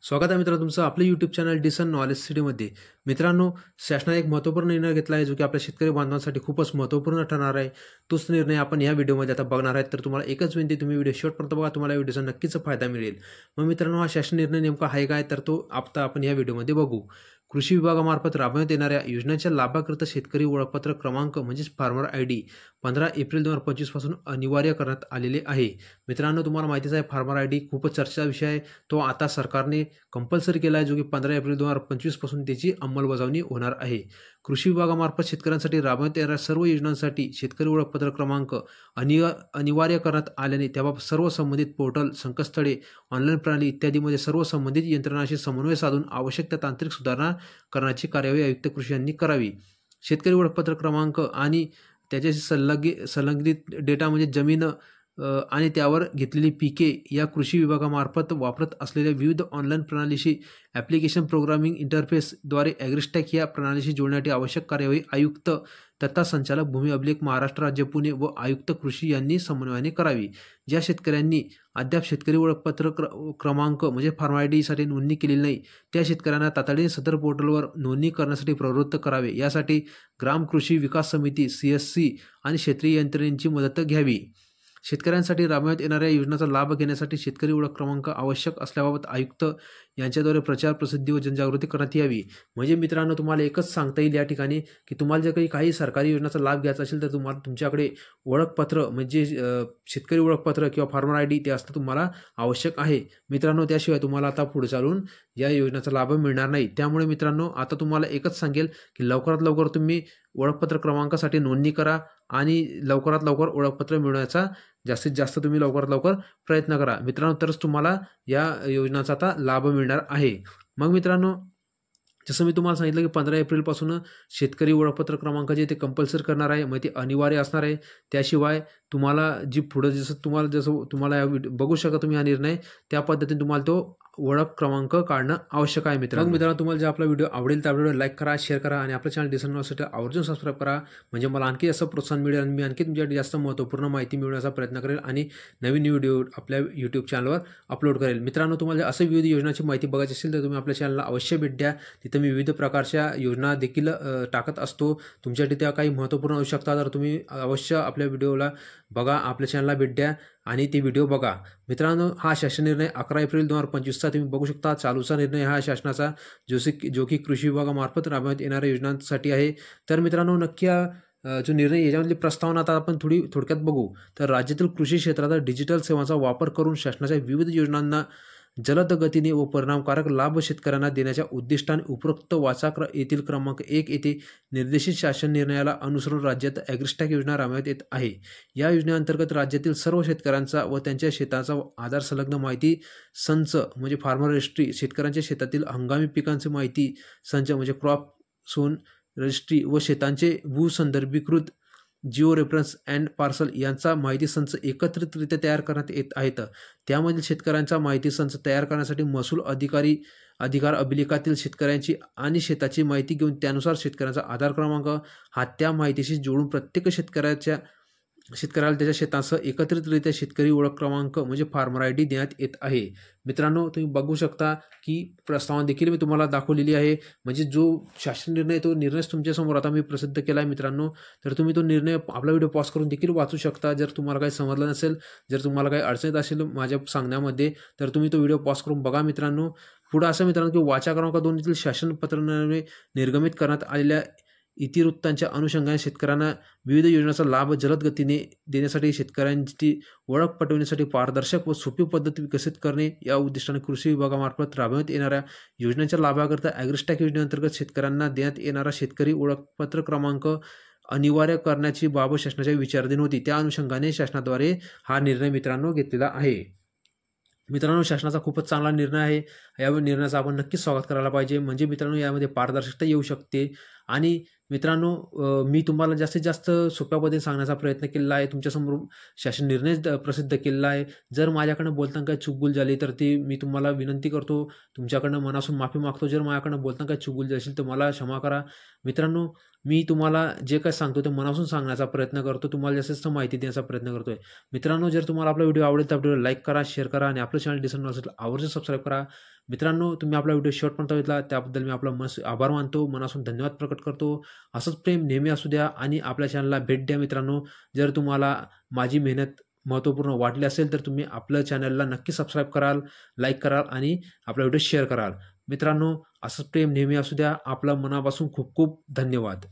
स्वागत आहे मित्रांनो तुमचं आपलं यूट्यूब चॅनल डिसन नॉलेज सिटीमध्ये। मित्रांनो, शासनाने एक महत्त्वपूर्ण निर्णय घेतला आहे जो की आपल्या शेतकरी बांधवांसाठी खूपच महत्त्वपूर्ण ठरणार आहे। तोच निर्णय आपण या व्हिडिओमध्ये आता बघणार आहोत। तर तुम्हाला एकच विनंती, तुम्ही व्हिडिओ शेवटपर्यंत बघा, तुम्हाला या व्हिडिओचा नक्कीच फायदा मिळेल। मग मित्रांनो, हा शासन निर्णय नेमका आहे काय, तर तो आता आपण या व्हिडिओमध्ये बघू। कृषी विभागामार्फत राबवण्यात येणाऱ्या योजनांच्या लाभाकरिता शेतकरी ओळखपत्र क्रमांक म्हणजेच फार्मर आयडी 15 एप्रिल 2025 पासून अनिवार्य करण्यात आलेले आहे। मित्रांनो, तुम्हाला माहितीच आहे फार्मर आयडी खूपच चर्चेचा विषय आहे। तो आता सरकारने कंपल्सरी केला आहे, जो की 15 एप्रिल 2025 पासून त्याची अंमलबजावणी होणार आहे। कृषी विभागामार्फत शेतकऱ्यांसाठी राबवण्यात येणाऱ्या सर्व योजनांसाठी शेतकरी ओळखपत्र क्रमांक अनिवार्य करण्यात आल्याने त्याबाबत सर्व संबंधित पोर्टल, संकेतस्थळे, ऑनलाईन प्रणाली इत्यादीमध्ये सर्व संबंधित यंत्रणांशी समन्वय साधून आवश्यक त्या तांत्रिक सुधारणा करण्याची कार्यवाही आयुक्त कृषी यांनी करावी। शेतकरी ओळखपत्र क्रमांक आणि त्याच्याशी संलग्नित डेटा म्हणजे जमीन आणि त्यावर घेतलेली पिके या कृषी विभागामार्फत वापरत असलेल्या विविध ऑनलाईन प्रणालीशी ॲप्लिकेशन प्रोग्रामिंग इंटरफेसद्वारे ॲग्रिस्टॅक या प्रणालीशी जोडण्यासाठी आवश्यक कार्यवाही आयुक्त तथा संचालक भूमी अभिलेख महाराष्ट्र राज्य पुणे व आयुक्त कृषी यांनी समन्वयाने करावी। ज्या शेतकऱ्यांनी अद्याप शेतकरी ओळखपत्र क्रमांक म्हणजे फार्मर आयडीसाठी नोंदणी केलेली नाही, त्या शेतकऱ्यांना तातडीने सदर पोर्टलवर नोंदणी करण्यासाठी प्रवृत्त करावे। यासाठी ग्राम कृषी विकास समिती CSC आणि क्षेत्रीय यंत्रणेची मदत घ्यावी। शेतकऱ्यांसाठी राबवण्यात येणाऱ्या योजनांचा लाभ घेण्यासाठी शेतकरी ओळख क्रमांक आवश्यक असल्याबाबत आयुक्त यांच्याद्वारे प्रचार, प्रसिद्धी व जनजागृती करण्यात यावी। म्हणजे मित्रांनो, तुम्हाला एकच सांगता येईल या ठिकाणी की तुम्हाला जर काही सरकारी योजनांचा लाभ घ्यायचा असेल तर तुम्हाला तुमच्याकडे ओळखपत्र म्हणजे शेतकरी ओळखपत्र किंवा फार्मर आयडी ते असणं तुम्हाला आवश्यक आहे मित्रांनो। त्याशिवाय तुम्हाला आता पुढे चालून या योजनेचा लाभ मिळणार नाही। त्यामुळे मित्रांनो, आता तुम्हाला एकच सांगेल की लवकरात लवकर तुम्ही ओळखपत्र क्रमांकासाठी नोंदणी करा आणि लवकरात लवकर ओळखपत्र मिळवण्याचा जास्तीत जास्त तुम्ही लवकरात लवकर प्रयत्न करा मित्रांनो, तरच तुम्हाला या योजनाचा आता लाभ मिळणार आहे। मग मित्रांनो, जसं मी तुम्हाला सांगितलं की 15 एप्रिलपासून शेतकरी ओळखपत्र क्रमांक जे ते कंपल्सरी करणार आहे, मग ते अनिवार्य असणार आहे। त्याशिवाय तुम्हाला जी पुढे जसं तुम्हाला बघू शकता तुम्ही हा निर्णय, त्या पद्धतीने तुम्हाला तो ओळख क्रमांक काढणं आवश्यक आहे मित्रांनो, तुम्हाला जर आपला व्हिडिओ आवडेल तर आपला लाईक करा, शेअर करा आणि आपल्या चॅनल डिसन नॉलेज सिटी आवर्जून सबस्क्राईब करा। म्हणजे मला आणखी जास्त प्रोत्साहन मिळेल आणि मी आणखी तुमच्यासाठी जास्त महत्त्वपूर्ण माहिती मिळवण्याचा प्रयत्न करेल आणि नवीन व्हिडिओ आपल्या यूट्यूब चॅनलवर अपलोड करेल। मित्रांनो, तुम्हाला असं विविध योजनांची माहिती बघायची असेल तर तुम्ही आपल्या चॅनलला अवश्य भेट द्या। तिथं मी विविध प्रकारच्या योजना देखील टाकत असतो। तुमच्यासाठी त्या काही महत्त्वपूर्ण असू शकतात, तर तुम्ही अवश्य आपल्या व्हिडिओला बघा, आपल्या चॅनलला भेट द्या आणि ती व्हिडिओ बघा। मित्रांनो, हा शासन निर्णय 11 एप्रिल 2025चा तुम्ही बघू शकता। चालूचा निर्णय हा शासनाचा जो की कृषी विभागामार्फत राबवण्यात येणाऱ्या योजनांसाठी आहे। तर मित्रांनो, नक्की जो निर्णय याच्यामधली प्रस्तावना आता आपण थोडक्यात बघू। तर राज्यातील कृषी क्षेत्रात डिजिटल सेवांचा वापर करून शासनाच्या विविध योजनांना जलद गतीने व परिणामकारक लाभ शेतकऱ्यांना देण्याच्या उद्दिष्टाने उपरोक्त वाचा येथील क्रमांक 1 येथे निर्देशित शासन निर्णयाला अनुसरून राज्यात ॲग्रिस्टॅक योजना राबवण्यात येत आहे। या योजनेअंतर्गत राज्यातील सर्व शेतकऱ्यांचा व त्यांच्या शेताचा आधार संलग्न माहिती संच म्हणजे फार्मर रजिस्ट्री, शेतकऱ्यांच्या शेतातील हंगामी पिकांची माहिती संच म्हणजे क्रॉप सोन रजिस्ट्री व शेतांचे भूसंदर्भीकृत जिओ रेफरन्स अँड पार्सल यांचा माहिती संच एकत्रितरित्या तयार करण्यात येत आहेत। त्यामधील शेतकऱ्यांचा माहिती संच तयार करण्यासाठी महसूल अधिकार अभिलेखातील शेतकऱ्यांची आणि शेताची माहिती घेऊन त्यानुसार शेतकऱ्यांचा आधार क्रमांक हा त्या माहितीशी जोडून प्रत्येक शेतकऱ्याला त्याच्या शेतासह एकत्रितरित्या शेतकरी ओळख क्रमांक म्हणजे फार्मर आयडी देण्यात येत आहे। मित्रांनो, तुम्ही बघू शकता की प्रस्तावना देखील मी तुम्हाला दाखवलेली आहे। म्हणजे जो शासन निर्णय तो निर्णयच तुमच्यासमोर आता मी प्रसिद्ध केला आहे मित्रांनो। तर तुम्ही तो निर्णय आपला व्हिडिओ पॉज करून देखील वाचू शकता। जर तुम्हाला काही समजलं नसेल, जर तुम्हाला काही अडचणीत असेल माझ्या सांगण्यामध्ये, तर तुम्ही तो व्हिडिओ पॉज करून बघा मित्रांनो। पुढं असं मित्रांनो की वाचा क्रमांक 2 येथील शासन पत्राने निर्गमित करण्यात आलेल्या इतिवृत्तांच्या अनुषंगाने शेतकऱ्यांना विविध योजनांचा लाभ जलद गतीने देण्यासाठी शेतकऱ्यांची ओळख पटवण्यासाठी पारदर्शक व सोपी पद्धत विकसित करणे या उद्दिष्टाने कृषी विभागामार्फत राबवण्यात येणाऱ्या योजनांच्या लाभाकरिता ॲग्रिस्टॅक योजनेअंतर्गत शेतकऱ्यांना देण्यात येणारा शेतकरी ओळखपत्र क्रमांक अनिवार्य करण्याची बाब शासनाच्या विचाराधीन होती। त्या अनुषंगाने शासनाद्वारे हा निर्णय मित्रांनो घेतलेला आहे। मित्रांनो, शासनाचा खूपच चांगला निर्णय आहे। या निर्णयाचं आपण नक्कीच स्वागत करायला पाहिजे। म्हणजे मित्रांनो, यामध्ये पारदर्शकता येऊ शकते आणि मित्रांनो, मी तुम्हाला जास्तीत जास्त सोप्या पद्धतीने सांगण्याचा प्रयत्न केलेला आहे। तुमच्यासमोर शासन निर्णय प्रसिद्ध केलेला आहे। जर माझ्याकडनं बोलताना काही चूकभूल झाली तर ती मी तुम्हाला विनंती करतो, तुमच्याकडनं मनापासून माफी मागतो। जर माझ्याकडनं बोलताना काही चूकभूल झाली असेल तर मला क्षमा करा मित्रांनो। मी तुम्हाला जे काही सांगतो ते मनापासून सांगण्याचा प्रयत्न करतो, तुम्हाला जास्तीत जास्त माहिती देण्याचा प्रयत्न करतोय मित्रांनो। जर तुम्हाला आपला व्हिडिओ आवडेल तर आपल्याला लाईक करा, शेअर करा आणि आपलं चॅनल डिसन नॉलेज आवर्जून सबस्क्राईब करा। मित्रांनो, तुम्ही आपला व्हिडिओ शेवटपर्यंत बघितला त्याबद्दल मी आपला आभार मानतो, मनापासून धन्यवाद प्रकट करतो. असंच प्रेम नेहमी असू द्या आणि आपल्या चॅनलला भेट द्या मित्रांनो. जर तुम्हाला माझी मेहनत महत्त्वपूर्ण वाटली असेल तर तुम्ही आपल्या चॅनलला नक्की सबस्क्राईब कराल, लाईक कराल आणि आपला व्हिडिओ शेअर कराल. मित्रांनो, असंच प्रेम नेहमी असू द्या. आपलं मनापासून खूप खूप धन्यवाद.